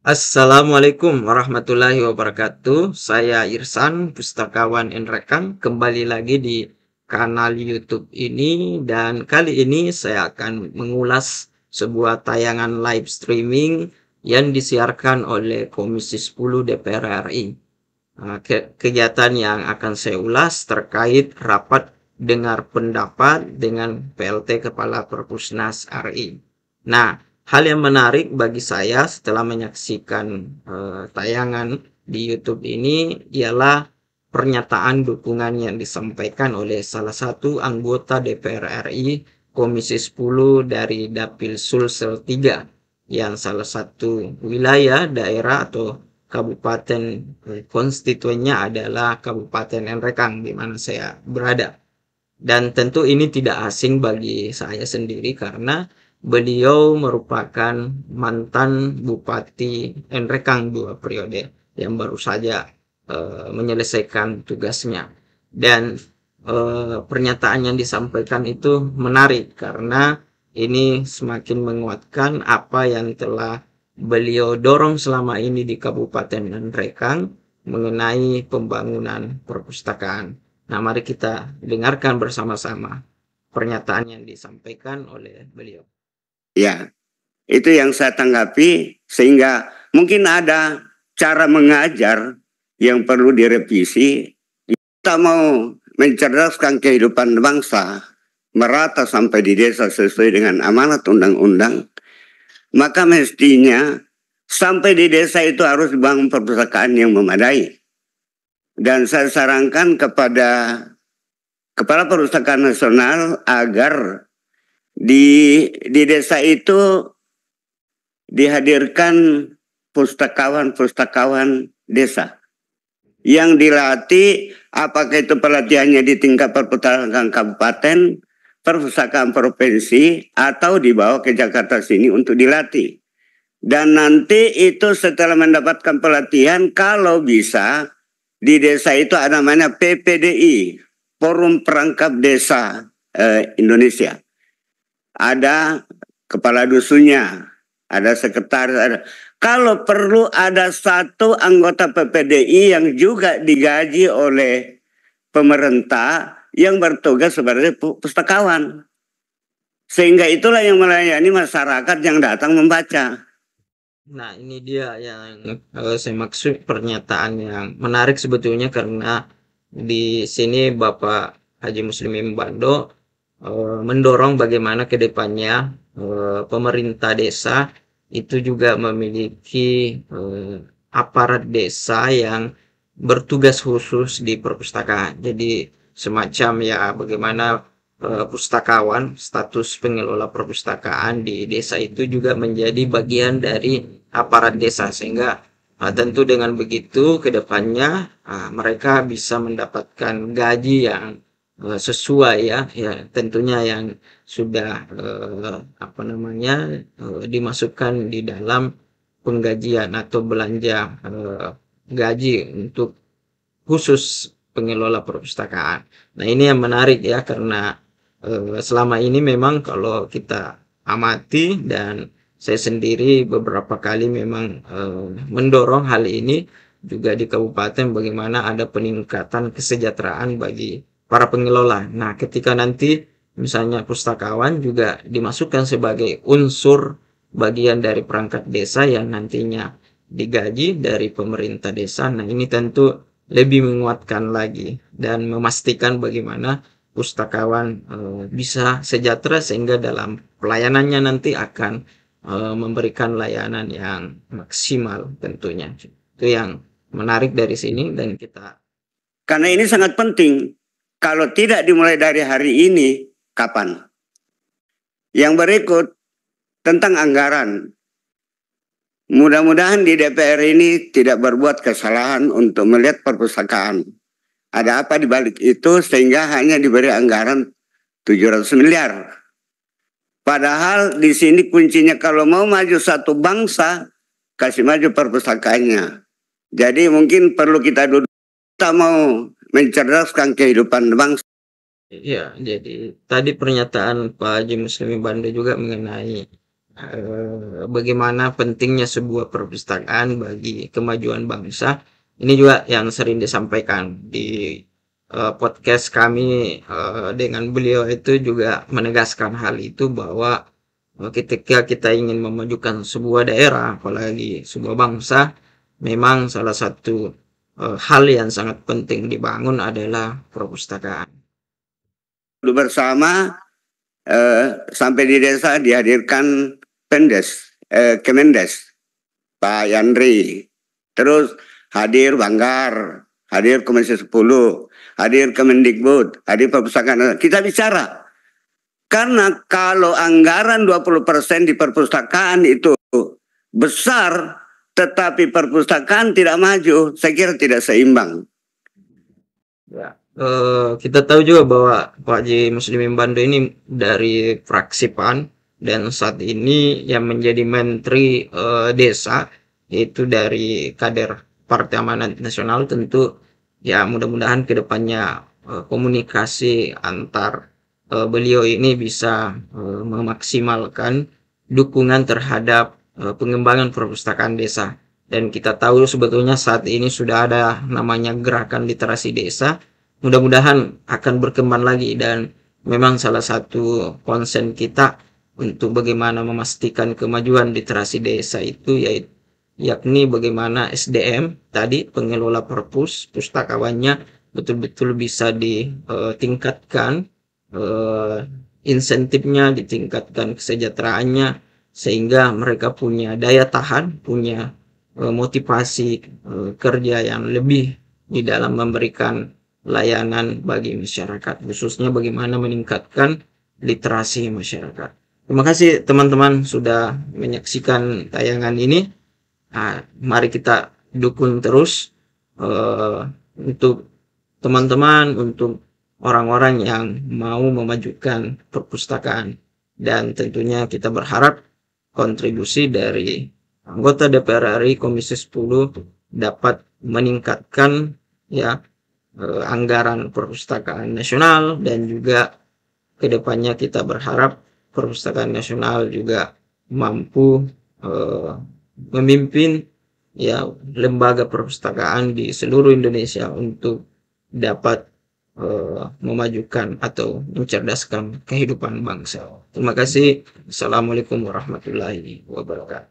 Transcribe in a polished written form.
Assalamualaikum warahmatullahi wabarakatuh. Saya Irsan, pustakawan Enrekang, kembali lagi di kanal YouTube ini dan kali ini saya akan mengulas sebuah tayangan live streaming yang disiarkan oleh Komisi 10 DPR RI. Kegiatan yang akan saya ulas terkait rapat dengar pendapat dengan PLT Kepala Perpusnas RI. Nah, hal yang menarik bagi saya setelah menyaksikan tayangan di YouTube ini ialah pernyataan dukungan yang disampaikan oleh salah satu anggota DPR RI Komisi 10 dari Dapil Sulsel 3 yang salah satu wilayah daerah atau kabupaten konstituennya adalah Kabupaten Enrekang di mana saya berada. Dan tentu ini tidak asing bagi saya sendiri karena beliau merupakan mantan Bupati Enrekang 2 periode yang baru saja menyelesaikan tugasnya. Dan pernyataan yang disampaikan itu menarik karena ini semakin menguatkan apa yang telah beliau dorong selama ini di Kabupaten Enrekang mengenai pembangunan perpustakaan. Nah, mari kita dengarkan bersama-sama pernyataan yang disampaikan oleh beliau. Ya, itu yang saya tanggapi sehingga mungkin ada cara mengajar yang perlu direvisi. Kita mau mencerdaskan kehidupan bangsa merata sampai di desa sesuai dengan amanat undang-undang, maka mestinya sampai di desa itu harus dibangun perpustakaan yang memadai. Dan saya sarankan kepada Kepala Perpustakaan Nasional agar di desa itu dihadirkan pustakawan desa yang dilatih, apakah itu pelatihannya di tingkat perpustakaan kabupaten, perpustakaan provinsi, atau dibawa ke Jakarta sini untuk dilatih. Dan nanti itu setelah mendapatkan pelatihan, kalau bisa di desa itu ada namanya PPDI, Forum Perangkap Desa Indonesia. Ada kepala dusunnya, ada sekretaris, ada. Kalau perlu ada satu anggota PPDI yang juga digaji oleh pemerintah yang bertugas sebagai pustakawan. Sehingga itulah yang melayani masyarakat yang datang membaca. Nah, ini dia yang saya maksud pernyataan yang menarik sebetulnya karena di sini Bapak Haji Muslimin Bando mendorong bagaimana ke depannya pemerintah desa itu juga memiliki aparat desa yang bertugas khusus di perpustakaan. Jadi semacam ya bagaimana pustakawan, status pengelola perpustakaan di desa itu juga menjadi bagian dari aparat desa sehingga tentu dengan begitu ke depannya mereka bisa mendapatkan gaji yang sesuai ya tentunya yang sudah dimasukkan di dalam penggajian atau belanja gaji untuk khusus pengelola perpustakaan. Nah, ini yang menarik ya karena selama ini memang kalau kita amati dan saya sendiri beberapa kali memang mendorong hal ini juga di kabupaten bagaimana ada peningkatan kesejahteraan bagi para pengelola. Nah, ketika nanti misalnya pustakawan juga dimasukkan sebagai unsur bagian dari perangkat desa yang nantinya digaji dari pemerintah desa. Nah, ini tentu lebih menguatkan lagi dan memastikan bagaimana pustakawan bisa sejahtera sehingga dalam pelayanannya nanti akan memberikan layanan yang maksimal tentunya. Itu yang menarik dari sini dan kita. Karena ini sangat penting. Kalau tidak dimulai dari hari ini, kapan? Yang berikut tentang anggaran. Mudah-mudahan di DPR ini tidak berbuat kesalahan untuk melihat perpustakaan. Ada apa di balik itu sehingga hanya diberi anggaran 700 miliar. Padahal di sini kuncinya kalau mau maju satu bangsa, kasih maju perpustakaannya. Jadi mungkin perlu kita duduk, kita mau mencerdaskan kehidupan bangsa. Ya, jadi tadi pernyataan Pak Haji Muslimin Bando juga mengenai bagaimana pentingnya sebuah perpustakaan bagi kemajuan bangsa. Ini juga yang sering disampaikan di podcast kami dengan beliau itu juga menegaskan hal itu bahwa ketika kita ingin memajukan sebuah daerah, apalagi sebuah bangsa, memang salah satu hal yang sangat penting dibangun adalah perpustakaan. Bersama sampai di desa dihadirkan Kemendes, Pak Yandri. Terus hadir Banggar, hadir Komisi 10, hadir Kemendikbud, hadir perpustakaan. Kita bicara. Karena kalau anggaran 20% di perpustakaan itu besar, tetapi perpustakaan tidak maju, saya kira tidak seimbang. Ya. Kita tahu juga bahwa Pak Haji Muslimin Bando ini dari fraksi PAN dan saat ini yang menjadi Menteri Desa yaitu dari kader Partai Amanat Nasional. Tentu ya mudah-mudahan kedepannya komunikasi antar beliau ini bisa memaksimalkan dukungan terhadap pengembangan perpustakaan desa. Dan kita tahu sebetulnya saat ini sudah ada namanya gerakan literasi desa, mudah-mudahan akan berkembang lagi. Dan memang salah satu konsen kita untuk bagaimana memastikan kemajuan literasi desa itu yakni bagaimana SDM tadi, pengelola perpus, pustakawannya betul-betul bisa ditingkatkan, insentifnya ditingkatkan, kesejahteraannya, sehingga mereka punya daya tahan, punya motivasi kerja yang lebih di dalam memberikan layanan bagi masyarakat, khususnya bagaimana meningkatkan literasi masyarakat. Terima kasih teman-teman sudah menyaksikan tayangan ini. Mari kita dukung terus untuk teman-teman, untuk orang-orang yang mau memajukan perpustakaan, dan tentunya kita berharap kontribusi dari anggota DPR RI Komisi 10 dapat meningkatkan ya anggaran perpustakaan nasional, dan juga kedepannya kita berharap perpustakaan nasional juga mampu memimpin ya lembaga perpustakaan di seluruh Indonesia untuk dapat memajukan atau mencerdaskan kehidupan bangsa. Terima kasih. Assalamualaikum warahmatullahi wabarakatuh.